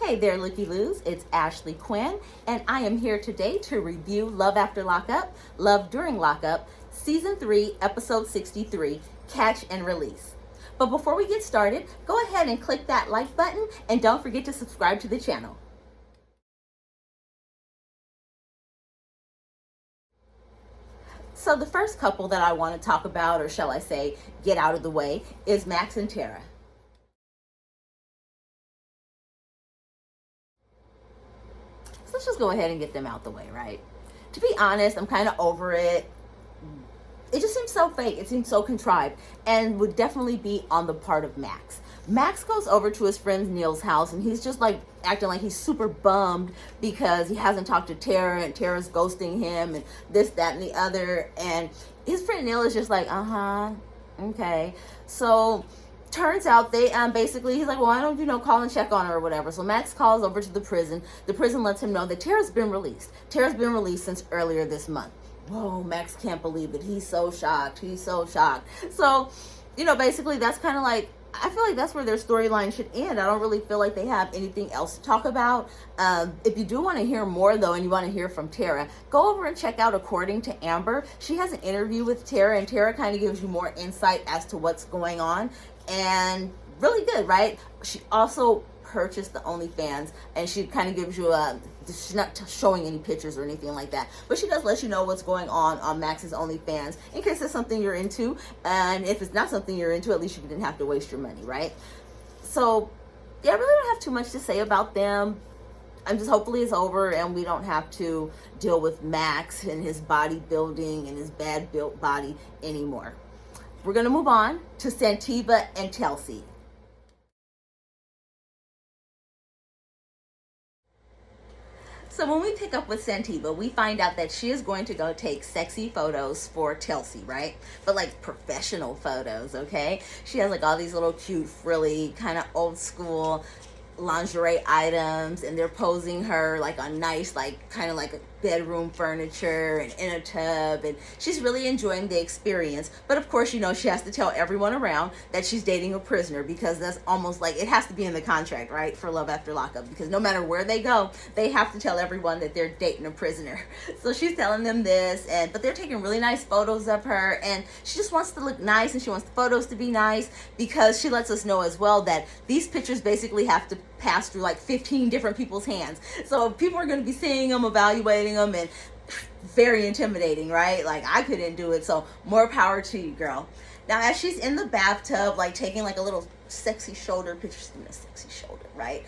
Hey there, Looky-Loos. It's Ashley Quinn, and I am here today to review Love After Lockup, Love During Lockup, Season 3, Episode 63, Catch and Release. But before we get started, go ahead and click that like button, and don't forget to subscribe to the channel. So the first couple that I want to talk about, or shall I say, get out of the way, is Max and Tara. So let's just go ahead and get them out the way, right? To be honest, I'm kind of over it. It just seems so fake. It seems so contrived, and would definitely be on the part of Max. Max goes over to his friend Neil's house, and he's just like acting like he's super bummed because he hasn't talked to Tara, and Tara's ghosting him, and this, that, and the other. And his friend Neil is just like, okay. So turns out they basically, he's like, well, why don't you call and check on her or whatever. So Max calls over to the prison. The prison lets him know that Tara's been released. Tara's been released since earlier this month. Whoa, Max can't believe it. He's so shocked. He's so shocked. So, basically that's kind of like, I feel like that's where their storyline should end. I don't really feel like they have anything else to talk about. If you do want to hear more, though, and you want to hear from Tara, go over and check out According to Amber. She has an interview with Tara, and Tara kind of gives you more insight as to what's going on. And really good, right? She also purchased the OnlyFans, and she kind of gives you she's not showing any pictures or anything like that, but she does let you know what's going on Max's OnlyFans in case it's something you're into. And if it's not something you're into, at least you didn't have to waste your money, right? So yeah, I really don't have too much to say about them. I'm just, hopefully it's over and we don't have to deal with Max and his bodybuilding and his bad built body anymore. We're going to move on to Santiva and Chelsea. So when we pick up with Santiva, we find out that she is going to go take sexy photos for Chelsea, right? But like professional photos, okay? She has like all these little cute, frilly, kind of old school lingerie items, and they're posing her like on nice, like kind of like a bedroom furniture and in a tub, and she's really enjoying the experience. But of course, she has to tell everyone around that she's dating a prisoner, because that's almost like it has to be in the contract, right, for Love After Lockup, because no matter where they go, they have to tell everyone that they're dating a prisoner. So she's telling them this, but they're taking really nice photos of her, and she just wants to look nice, and she wants the photos to be nice, because she lets us know as well that these pictures basically have to pass through like 15 different people's hands. So people are going to be seeing them, evaluating them, and very intimidating, right? Like, I couldn't do it. So more power to you, girl. Now, as she's in the bathtub, like taking like a little sexy shoulder picture, a sexy shoulder, right?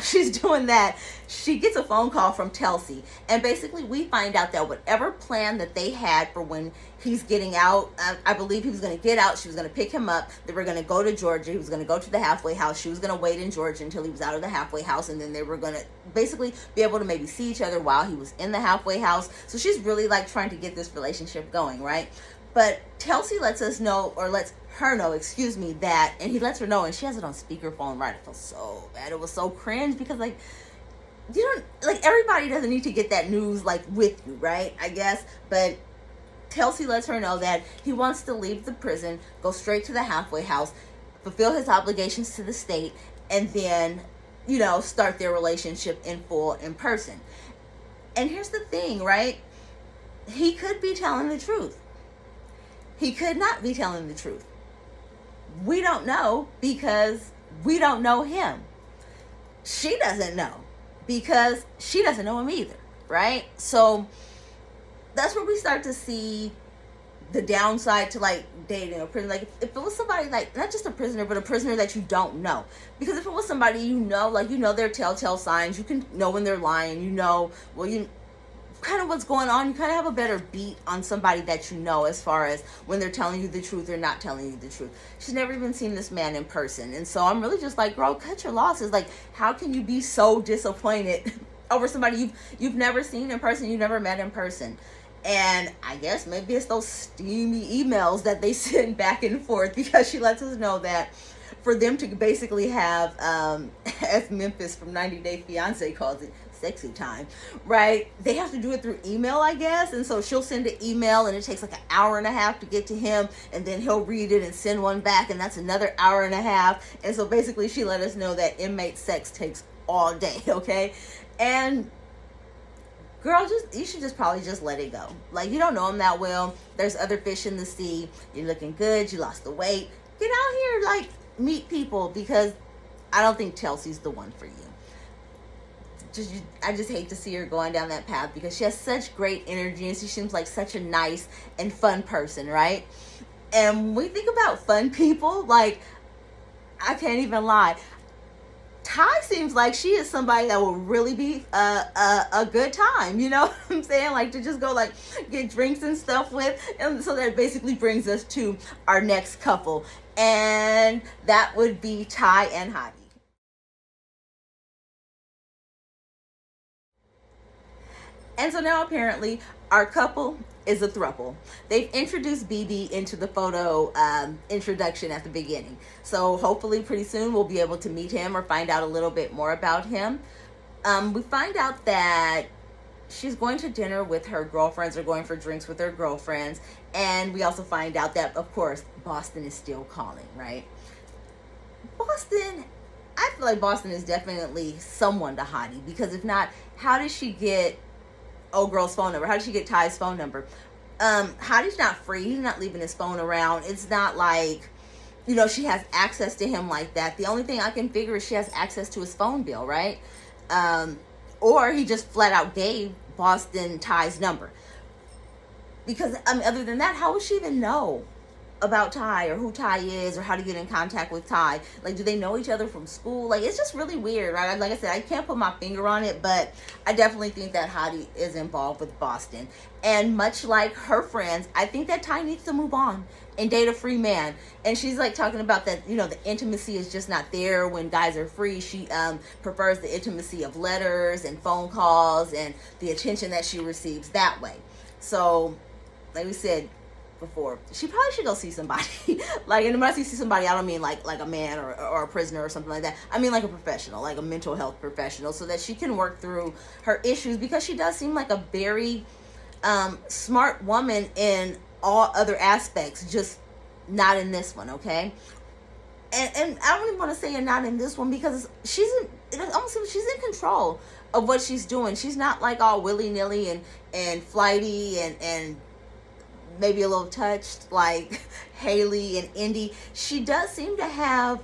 She's doing that. She gets a phone call from Chelsea, and basically we find out that whatever plan that they had for when he's getting out, I believe he was going to get out, she was going to pick him up, they were going to go to Georgia, he was going to go to the halfway house, she was going to wait in Georgia until he was out of the halfway house, and then they were going to basically be able to maybe see each other while he was in the halfway house. So she's really like trying to get this relationship going, right? But Chelsea lets her know, that, and he lets her know, and she has it on speakerphone, right? I feel so bad. It was so cringe, because like, everybody doesn't need to get that news like with you, right? I guess. But Chelsea lets her know that he wants to leave the prison, go straight to the halfway house, fulfill his obligations to the state, and then, start their relationship in full, in person. And here's the thing, right? He could be telling the truth. He could not be telling the truth. We don't know, because we don't know him. She doesn't know, because she doesn't know him either, right? So that's where we start to see the downside to like dating a prisoner. Like, if it was somebody like, not just a prisoner, but a prisoner that you don't know. Because if it was somebody their telltale signs, you can know when they're lying, kind of what's going on, you kind of have a better beat on somebody that as far as when they're telling you the truth or not telling you the truth. She's never even seen this man in person, and so I'm really just like, girl, cut your losses. Like, how can you be so disappointed over somebody you've never seen in person, you've never met in person? And I guess maybe it's those steamy emails that they send back and forth, because she lets us know that for them to basically have, as Memphis from 90 Day Fiance calls it, sexy time, right? They have to do it through email, I guess. And so she'll send an email, and it takes like an hour and a half to get to him, and then he'll read it and send one back, and that's another hour and a half. And so basically she let us know that inmate sex takes all day, okay? And girl, you should just probably just let it go. Like, you don't know him that well. There's other fish in the sea. You're looking good. You lost the weight. Get out here, like, meet people, because I don't think Chelsea's the one for you. I just hate to see her going down that path, because she has such great energy and she seems like such a nice and fun person, right? And when we think about fun people, like, I can't even lie, Ty seems like she is somebody that will really be a good time, you know what I'm saying? Like, to just go, like, get drinks and stuff with. And so that basically brings us to our next couple, and that would be Ty and Hottie. And so now apparently our couple is a throuple. They've introduced BB into the photo introduction at the beginning. So hopefully pretty soon we'll be able to meet him or find out a little bit more about him. We find out that she's going to dinner with her girlfriends, or going for drinks with her girlfriends. And we also find out that, of course, Boston is still calling, right? Boston, I feel like Boston is definitely someone to Hottie, because if not, how did she get old girl's phone number? How did she get Ty's phone number? Hottie's not free. He's not leaving his phone around. It's not like, you know, she has access to him like that. The only thing I can figure is she has access to his phone bill, right? Or he just flat out gave Boston Ty's number. Because, I mean, other than that, how would she even know about Ty, or who Ty is, or how to get in contact with Ty? Like, do they know each other from school? Like, it's just really weird, right? Like I said, I can't put my finger on it, but I definitely think that Hottie is involved with Boston. And much like her friends, I think that Ty needs to move on and date a free man. And she's like talking about that, you know, the intimacy is just not there when guys are free. She prefers the intimacy of letters and phone calls and the attention that she receives that way. So, like we said before, she probably should go see somebody. Like, and when I say see somebody, I don't mean like a man or a prisoner or something like that. I mean like a professional, like a mental health professional, so that she can work through her issues, because she does seem like a very smart woman in all other aspects, just not in this one, okay? And I don't even want to say not in this one, because it almost seems she's in control of what she's doing. She's not like all willy-nilly and flighty and maybe a little touched like Haley and Indy. She does seem to have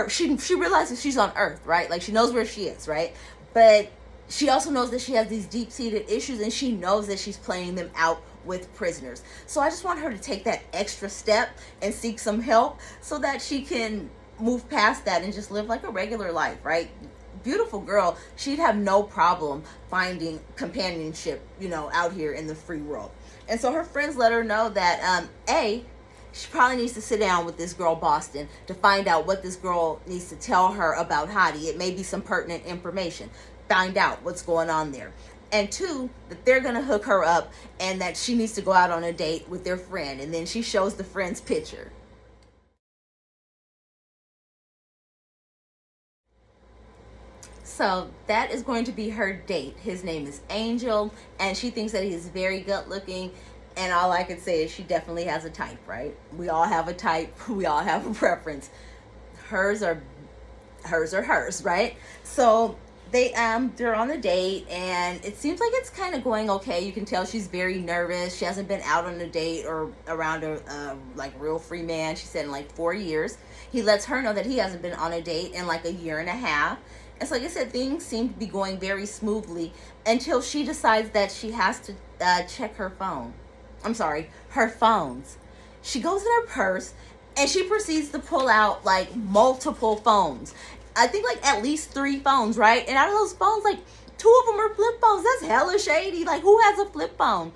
she realizes she's on Earth, right? Like, she knows where she is, right? But she also knows that she has these deep-seated issues, and she knows that she's playing them out with prisoners. So I just want her to take that extra step and seek some help, so that she can move past that and just live like a regular life, right? Beautiful girl. She'd have no problem finding companionship, you know, out here in the free world. And so her friends let her know that she probably needs to sit down with this girl Boston to find out what this girl needs to tell her about Hottie. It may be some pertinent information. Find out what's going on there. And two, that they're going to hook her up, and that she needs to go out on a date with their friend. And then she shows the friend's picture. So that is going to be her date. His name is Angel, and she thinks that he's very good looking. And all I can say is she definitely has a type, right? We all have a type. We all have a preference. Hers are hers, right? So they're on the date, and it seems like it's kind of going okay. You can tell she's very nervous. She hasn't been out on a date or around a like real free man, she said, in like 4 years. He lets her know that he hasn't been on a date in like a year and a half. And so, like I said, things seem to be going very smoothly, until she decides that she has to check her phone. I'm sorry, her phones. She goes in her purse, and she proceeds to pull out like multiple phones. I think like at least 3 phones, right? And out of those phones, like 2 of them are flip phones. That's hella shady. Like, who has a flip phone?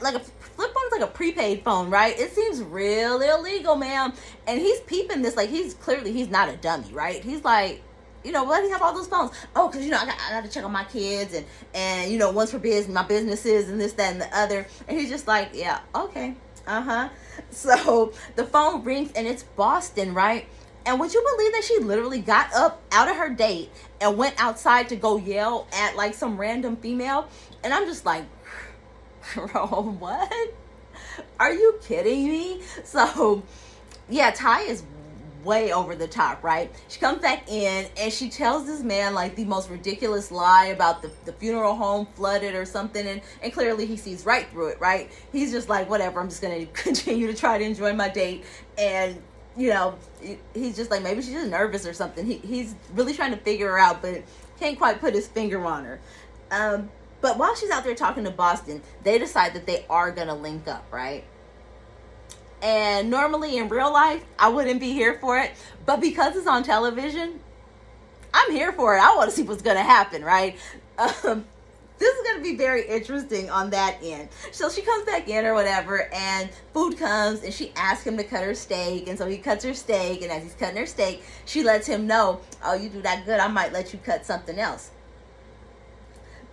Like a flip phone is like a prepaid phone, right? It seems real illegal, man. And he's peeping this. Like, he's not a dummy, right? He's like, you know, why do you have all those phones? Oh, because, you know, I got to check on my kids, and you know, one's for business, my businesses, and this, that, and the other. And he's just like, yeah, okay, So the phone rings, and it's Boston, right? And would you believe that she literally got up out of her date and went outside to go yell at like some random female? And I'm just like, bro, what? Are you kidding me? So yeah, Ty is way over the top, right? She comes back in and she tells this man like the most ridiculous lie about the funeral home flooded or something, and clearly he sees right through it, right? He's just like, whatever, I'm just gonna continue to try to enjoy my date. And he's just like, maybe she's just nervous or something. He's really trying to figure her out, but can't quite put his finger on her. But while she's out there talking to Boston, they decide that they are gonna link up, right? And normally in real life, I wouldn't be here for it. But because it's on television, I'm here for it. I want to see what's going to happen, right? This is going to be very interesting on that end. So she comes back in or whatever, and food comes, and she asks him to cut her steak. And so he cuts her steak, and as he's cutting her steak, she lets him know, oh, you do that good, I might let you cut something else.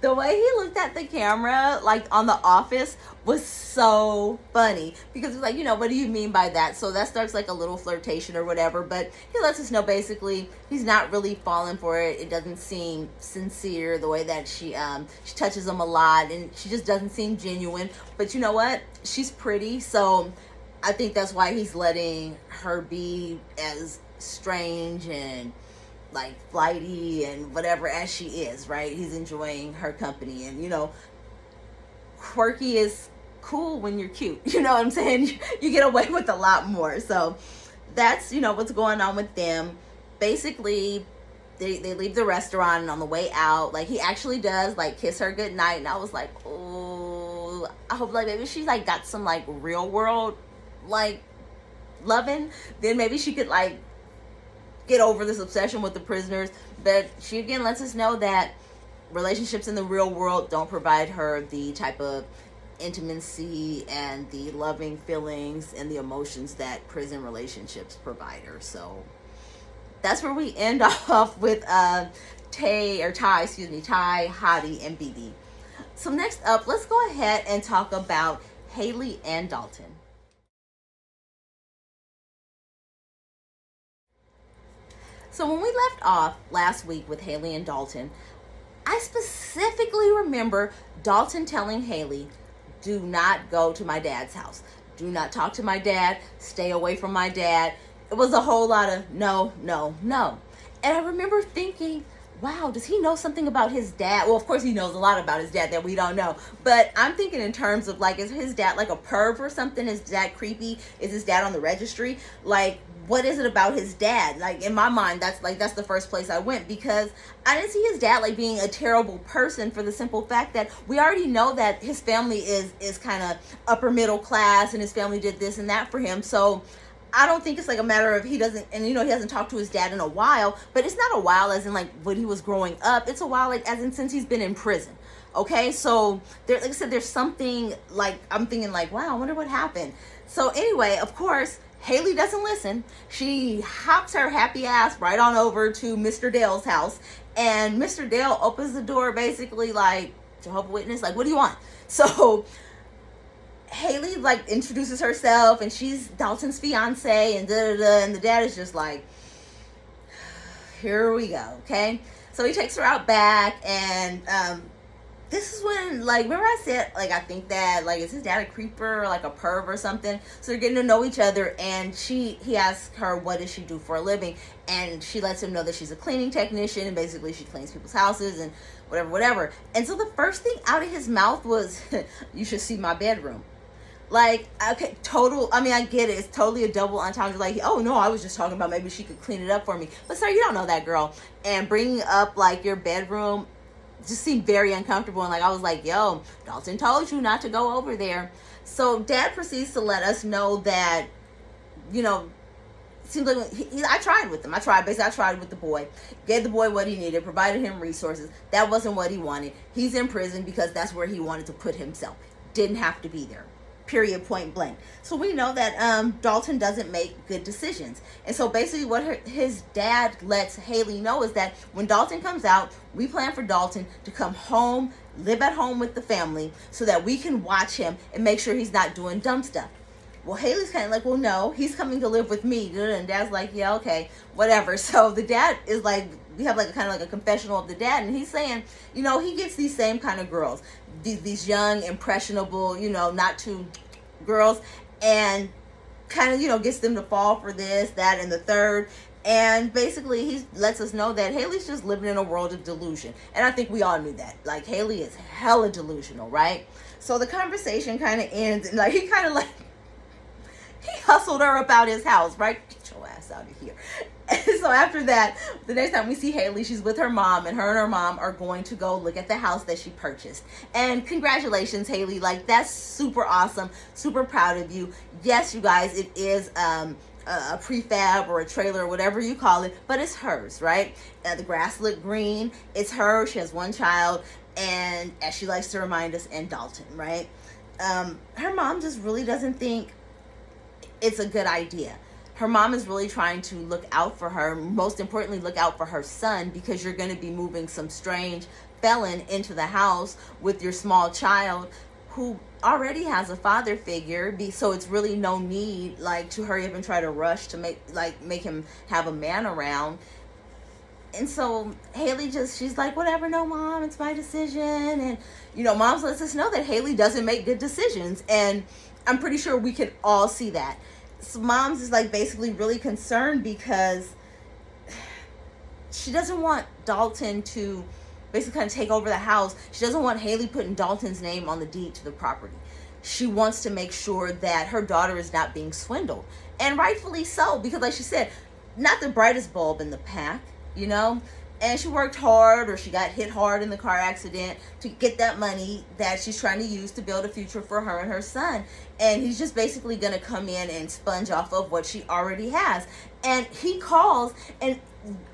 The way he looked at the camera, like on The Office, was so funny. Because he's like, what do you mean by that? So that starts like a little flirtation or whatever. But he lets us know basically he's not really falling for it. It doesn't seem sincere the way that she touches him a lot. And she just doesn't seem genuine. But you know what? She's pretty. So I think that's why he's letting her be as strange and like flighty and whatever as she is, right? He's enjoying her company. And quirky is cool when you're cute, you know what I'm saying? You get away with a lot more. So that's what's going on with them. Basically they leave the restaurant, and on the way out, like, he actually does like kiss her goodnight, and I was like, oh, I hope like maybe she's like got some like real world like loving, then maybe she could like get over this obsession with the prisoners. But she again lets us know that relationships in the real world don't provide her the type of intimacy and the loving feelings and the emotions that prison relationships provide her. So that's where we end off with Ty, Hottie, and BB. So next up, let's go ahead and talk about Haley and Dalton. So when we left off last week with Haley and Dalton, I specifically remember Dalton telling Haley, do not go to my dad's house. Do not talk to my dad. Stay away from my dad. It was a whole lot of no, no, no. And I remember thinking, wow, does he know something about his dad? Well, of course he knows a lot about his dad that we don't know. But I'm thinking in terms of like, is his dad like a perv or something? Is his dad creepy? Is his dad on the registry? Like, what is it about his dad? Like, in my mind, that's the first place I went, because I didn't see his dad like being a terrible person, for the simple fact that we already know that his family is kind of upper middle class, and his family did this and that for him. So I don't think it's like a matter of he doesn't, and he hasn't talked to his dad in a while, but it's not a while as in like when he was growing up. It's a while like as in since he's been in prison. Okay, so there, like I said, there's something like I'm thinking like, wow, I wonder what happened. So anyway, of course, Haley doesn't listen. She hops her happy ass right on over to Mr. Dale's house, and Mr. Dale opens the door basically like, Jehovah's Witness, like, what do you want? So Haley like introduces herself, and she's Dalton's fiance, and and the dad is just like, here we go. Okay, so he takes her out back, and this is when, like, remember I said, like, I think that, like, is his dad a creeper or, like, a perv or something? So they're getting to know each other, and he asks her, what does she do for a living? And she lets him know that she's a cleaning technician, and basically she cleans people's houses and whatever. And so the first thing out of his mouth was, you should see my bedroom. Like, okay, I get it. It's totally a double entendre. Like, oh, no, I was just talking about maybe she could clean it up for me. But, sir, you don't know that girl. And bringing up, like, your bedroom just seemed very uncomfortable, and like I was like, yo, Dalton told you not to go over there. So dad proceeds to let us know that, seems like I tried with him. I tried with the boy, gave the boy what he needed, provided him resources. That wasn't what he wanted. He's in prison because that's where he wanted to put himself. Didn't have to be there. Period, point blank. So we know that Dalton doesn't make good decisions. And so basically what his dad lets Haley know is that when Dalton comes out, we plan for Dalton to come home, live at home with the family, so that we can watch him and make sure he's not doing dumb stuff. Well, Haley's kind of like, well, no, he's coming to live with me. And dad's like, yeah, okay, whatever. So the dad is like, we have like a kind of like a confessional of the dad, and he's saying, he gets these same kind of girls, these young, impressionable, not too girls, and kind of, gets them to fall for this, that, and the third. And basically, he lets us know that Haley's just living in a world of delusion. And I think we all knew that. Like, Haley is hella delusional, right? So the conversation kind of ends, and like, he hustled her up out his house, right? Get your ass out of here. And so after that, the next time we see Haley, she's with her mom, and her mom are going to go look at the house that she purchased. And congratulations, Haley. Like, that's super awesome. Super proud of you. Yes, you guys, it is a prefab or a trailer or whatever you call it, but it's hers, right? The grass looked green. It's her. She has one child, and as she likes to remind us, and Dalton, right? Her mom just really doesn't think it's a good idea. Her mom is really trying to look out for her, most importantly, look out for her son, because you're going to be moving some strange felon into the house with your small child who already has a father figure. So it's really no need, like, to hurry up and try to rush to make him have a man around. And so Haley she's like, whatever, no, Mom, it's my decision. And, Mom lets us know that Haley doesn't make good decisions. And I'm pretty sure we can all see that. So Mom's is like basically really concerned because she doesn't want Dalton to basically kind of take over the house. She doesn't want Haley putting Dalton's name on the deed to the property. She wants to make sure that her daughter is not being swindled. And rightfully so, because like she said, not the brightest bulb in the pack, And she worked hard, or she got hit hard in the car accident to get that money that she's trying to use to build a future for her and her son. And he's just basically going to come in and sponge off of what she already has. And he calls, and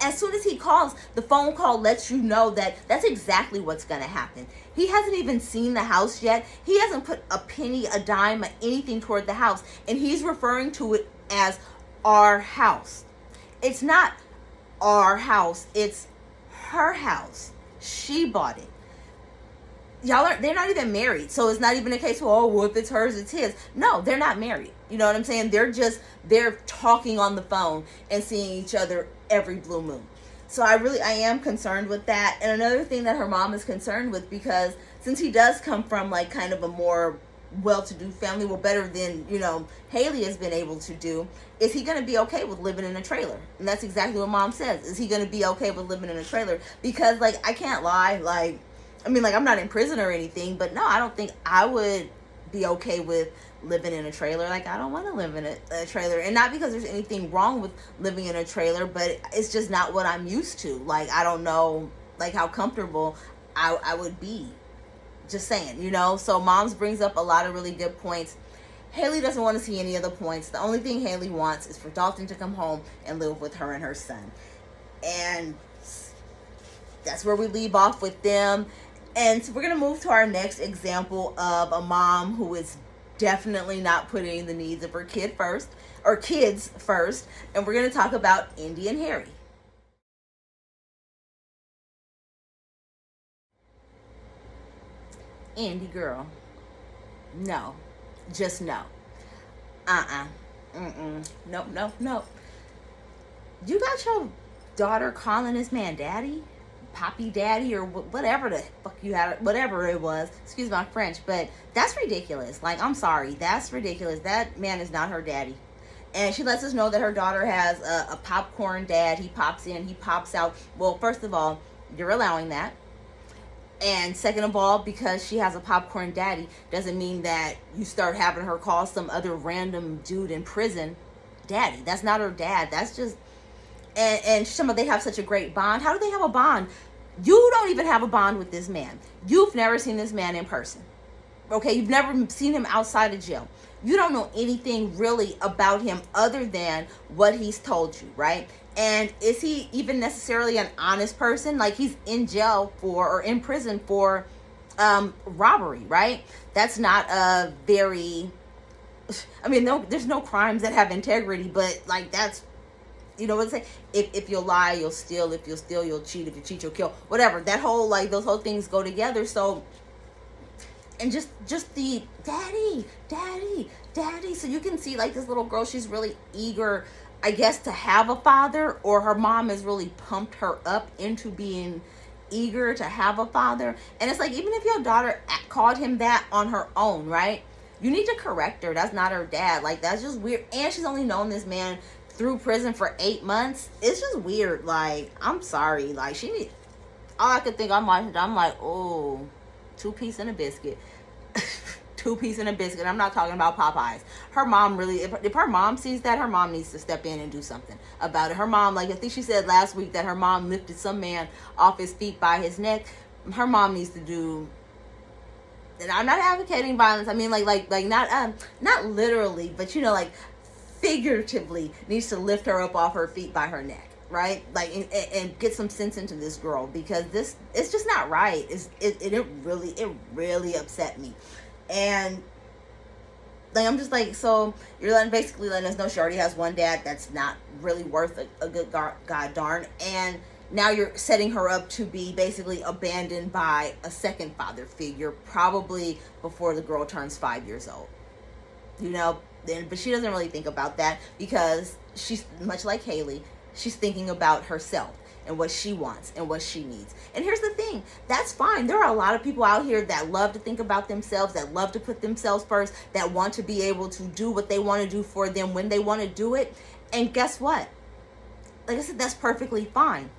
as soon as he calls, the phone call lets you know that that's exactly what's going to happen. He hasn't even seen the house yet. He hasn't put a penny, a dime, or anything toward the house. And he's referring to it as our house. It's not our house. It's her house. She bought it. They're not even married. So it's not even a case of, well, if it's hers, it's his. No, they're not married. You know what I'm saying? They're talking on the phone and seeing each other every blue moon. So I am concerned with that. And another thing that her mom is concerned with, because since he does come from like kind of a more well-to-do family, better than, Haley has been able to do, is he going to be okay with living in a trailer? And that's exactly what Mom says. Is he going to be okay with living in a trailer? Because, like, I can't lie. Like, I mean, like, I'm not in prison or anything, but no, I don't think I would be okay with living in a trailer. Like, I don't want to live in a trailer. And not because there's anything wrong with living in a trailer, but it's just not what I'm used to. Like, I don't know, like, how comfortable I would be. Just saying, So Moms brings up a lot of really good points. Haley doesn't want to see any of the points. The only thing Haley wants is for Dalton to come home and live with her and her son. And that's where we leave off with them. And so we're going to move to our next example of a mom who is definitely not putting the needs of her kids first. And we're going to talk about Indy and Harry. Indy, girl, no, just no. Nope. You got your daughter calling this man daddy, poppy daddy, or whatever the fuck you had, whatever it was. Excuse my French, but that's ridiculous. Like, I'm sorry, that's ridiculous. That man is not her daddy. And she lets us know that her daughter has a popcorn dad. He pops in, he pops out. Well, first of all, you're allowing that. And second of all, because she has a popcorn daddy, doesn't mean that you start having her call some other random dude in prison daddy. That's not her dad. That's just, and some of they have such a great bond. How do they have a bond? You don't even have a bond with this man. You've never seen this man in person. Okay, you've never seen him outside of jail. You don't know anything really about him other than what he's told you, right? And is he even necessarily an honest person? Like, he's in jail or in prison for robbery, right? That's not a very, I mean, there's no crimes that have integrity, but like, that's, what I'm saying? If you'll lie, you'll steal. If you'll steal, you'll cheat. If you cheat, you'll kill. Whatever. That whole, like, those whole things go together. So, and just the daddy. So you can see, like, this little girl, she's really eager, I guess, to have a father, or her mom has really pumped her up into being eager to have a father. And it's like, even if your daughter called him that on her own, right? You need to correct her. That's not her dad. Like, that's just weird. And she's only known this man through prison for 8 months. It's just weird. Like, I'm sorry. Like, she need. All I could think, I'm like, oh, 2-piece and a biscuit. 2-piece and a biscuit. I'm not talking about Popeyes. Her mom really, if her mom sees that, her mom needs to step in and do something about it. Her mom, like I think she said last week that her mom lifted some man off his feet by his neck. Her mom needs to do. And I'm not advocating violence. I mean, like not literally, but like figuratively, needs to lift her up off her feet by her neck, right? Like, and get some sense into this girl, because it's just not right. It really upset me. And like, I'm just like, so you're basically letting us know she already has one dad that's not really worth a good god darn, and now you're setting her up to be basically abandoned by a second father figure, probably before the girl turns 5 years old. But she doesn't really think about that, because she's much like Haley. She's thinking about herself and what she wants and what she needs. And here's the thing, that's fine. There are a lot of people out here that love to think about themselves, that love to put themselves first, that want to be able to do what they want to do for them when they want to do it. And guess what? Like I said, that's perfectly fine.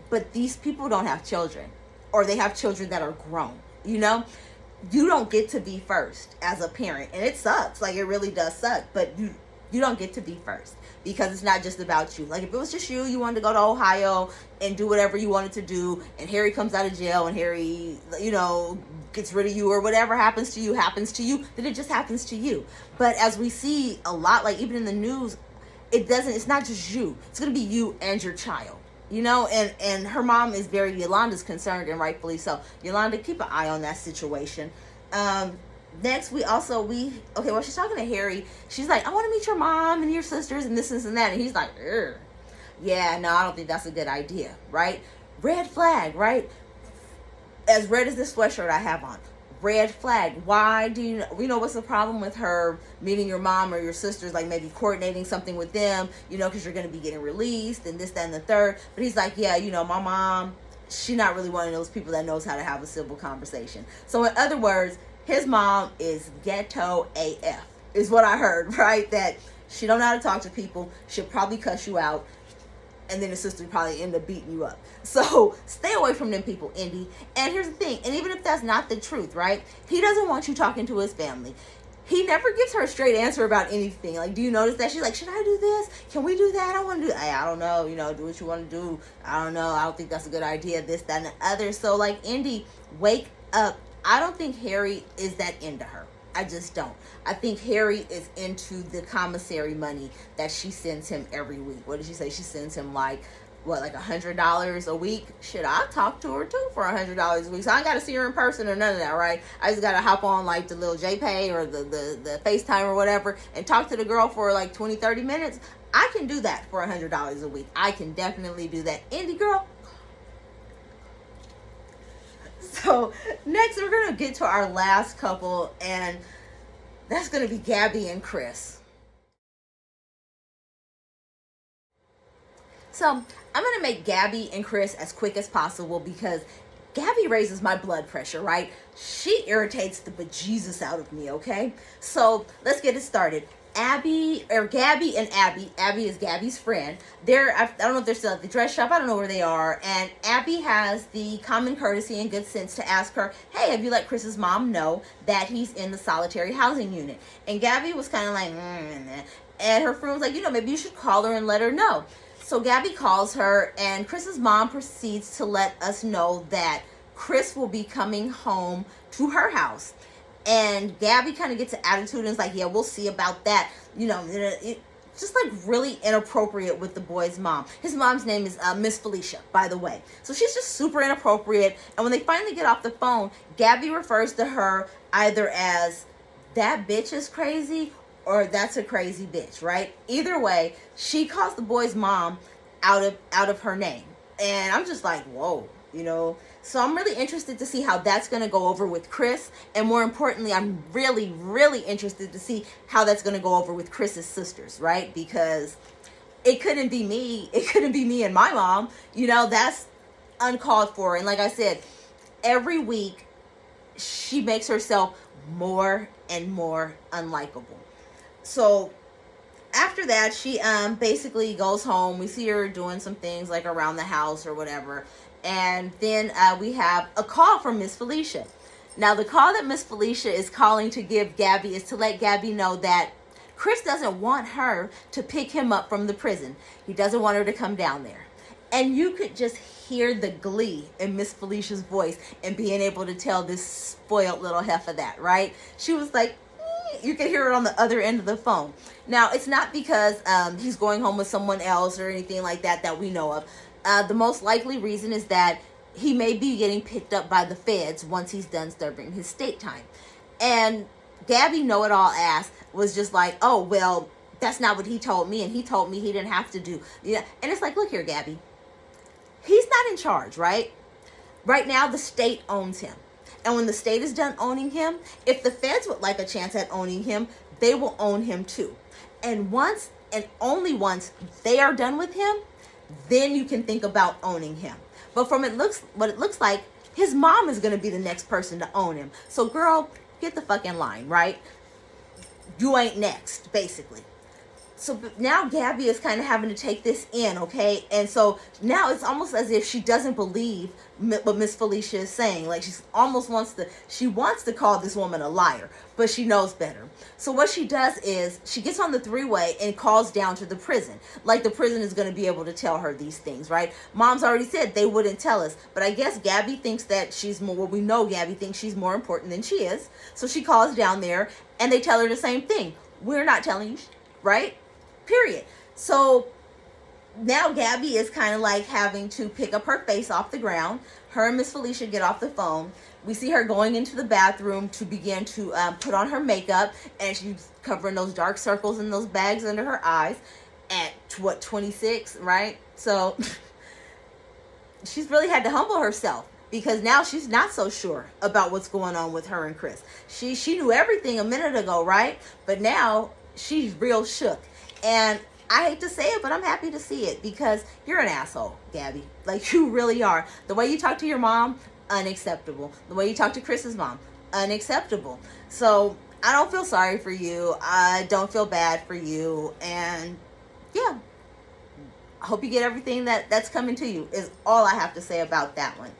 But these people don't have children, or they have children that are grown. You don't get to be first as a parent, and it sucks. Like, it really does suck, but you don't get to be first, because it's not just about you. Like, if it was just you wanted to go to Ohio and do whatever you wanted to do, and Harry comes out of jail and Harry, gets rid of you, or whatever happens to you, then it just happens to you. But as we see a lot, like even in the news, it's not just you. It's going to be you and your child. And her mom is Yolanda's concerned, and rightfully so. Yolanda, keep an eye on that situation. Next, she's talking to Harry. She's like, I want to meet your mom and your sisters and this and that. And he's like, ugh. Yeah, no, I don't think that's a good idea, right? Red flag, right? As red as this sweatshirt I have on. Red flag. Why do you know what's the problem with her meeting your mom or your sisters, like maybe coordinating something with them, because you're going to be getting released and this, that, and the third. But he's like, yeah, my mom, she's not really one of those people that knows how to have a civil conversation. So in other words, his mom is ghetto AF, is what I heard, right? That she don't know how to talk to people. She'll probably cuss you out. And then the sister probably end up beating you up. So stay away from them people, Indy. And here's the thing, and even if that's not the truth, right? He doesn't want you talking to his family. He never gives her a straight answer about anything. Like, do you notice that? She's like, should I do this? Can we do that? I want to do that. I don't know. Do what you want to do. I don't know. I don't think that's a good idea. This, that, and the other. So, like, Indy, wake up. I don't think Harry is that into her. I just don't. I think Harry is into the commissary money that she sends him every week. What did she say? She sends him like $100 a week? Shit, I'll talk to her too for $100 a week. So I ain't got to see her in person or none of that, right? I just got to hop on like the little JPay or the FaceTime or whatever and talk to the girl for like 20-30 minutes. I can do that for $100 a week. I can definitely do that. Indie girl. So next we're going to get to our last couple, and that's going to be Gabby and Chris. So I'm going to make Gabby and Chris as quick as possible, because Gabby raises my blood pressure, right? She irritates the bejesus out of me, okay? So let's get it started. Gabby and Abby. Abby is Gabby's friend. I don't know if they're still at the dress shop. I don't know where they are. And Abby has the common courtesy and good sense to ask her, hey, have you let Chris's mom know that he's in the solitary housing unit? And Gabby was kind of like, and her friend was like, maybe you should call her and let her know. So Gabby calls her, and Chris's mom proceeds to let us know that Chris will be coming home to her house. And Gabby kind of gets an attitude and is like, yeah, we'll see about that. Just like really inappropriate with the boy's mom. His mom's name is Miss Felicia, by the way. So she's just super inappropriate. And when they finally get off the phone, Gabby refers to her either as that bitch is crazy or that's a crazy bitch, right? Either way, she calls the boy's mom out of her name. And I'm just like, whoa, So I'm really interested to see how that's going to go over with Chris. And more importantly, I'm really, really interested to see how that's going to go over with Chris's sisters, right? Because it couldn't be me. It couldn't be me and my mom. That's uncalled for. And like I said, every week she makes herself more and more unlikable. So after that, she basically goes home. We see her doing some things like around the house or whatever. And then we have a call from Miss Felicia. Now, the call that Miss Felicia is calling to give Gabby is to let Gabby know that Chris doesn't want her to pick him up from the prison. He doesn't want her to come down there. And you could just hear the glee in Miss Felicia's voice and being able to tell this spoiled little heifer that, right? She was like, you could hear it on the other end of the phone. Now, it's not because he's going home with someone else or anything like that that we know of. The most likely reason is that he may be getting picked up by the feds once he's done serving his state time. And Gabby know-it-all ass was just like, oh, well, that's not what he told me, and he told me he didn't have to do. Yeah. And it's like, look here, Gabby. He's not in charge, right? Right now, the state owns him. And when the state is done owning him, if the feds would like a chance at owning him, they will own him too. And once, and only once, they are done with him, then you can think about owning him. But from what it looks like, his mom is going to be the next person to own him. So, girl, get the fuck in line, right? You ain't next, basically. So now Gabby is kind of having to take this in, okay? And so now it's almost as if she doesn't believe what Miss Felicia is saying. Like, she almost wants to call this woman a liar, but she knows better. So what she does is she gets on the three-way and calls down to the prison. Like the prison is going to be able to tell her these things, right? Mom's already said they wouldn't tell us. But I guess Gabby thinks that she's more, well, we know Gabby thinks she's more important than she is. So she calls down there and they tell her the same thing. We're not telling you, right? Period. So now Gabby is kind of like having to pick up her face off the ground. Her and Miss Felicia get off the phone. We see her going into the bathroom to begin to put on her makeup, and she's covering those dark circles and those bags under her eyes at, 26, right? So she's really had to humble herself because now she's not so sure about what's going on with her and Chris. She knew everything a minute ago, right? But now she's real shook. And I hate to say it, but I'm happy to see it because you're an asshole, Gabby. Like, you really are. The way you talk to your mom, unacceptable. The way you talk to Chris's mom, unacceptable. So I don't feel sorry for you. I don't feel bad for you. And yeah, I hope you get everything that's coming to you is all I have to say about that one.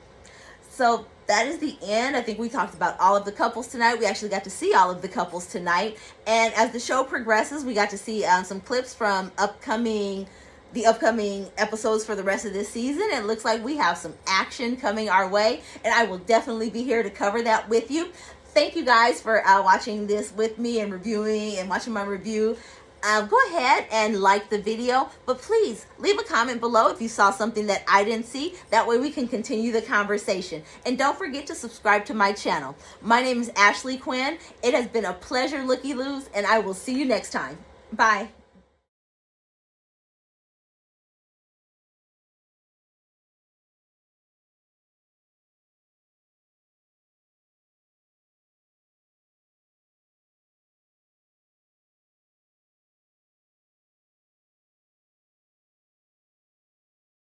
So that is the end. I think we talked about all of the couples tonight. We actually got to see all of the couples tonight. And as the show progresses, we got to see some clips from the upcoming episodes for the rest of this season. It looks like we have some action coming our way. And I will definitely be here to cover that with you. Thank you guys for watching this with me and reviewing and watching my review. Go ahead and like the video, but please leave a comment below if you saw something that I didn't see. That way we can continue the conversation. And don't forget to subscribe to my channel. My name is Ashley Quinn. It has been a pleasure, looky-loos, and I will see you next time. Bye.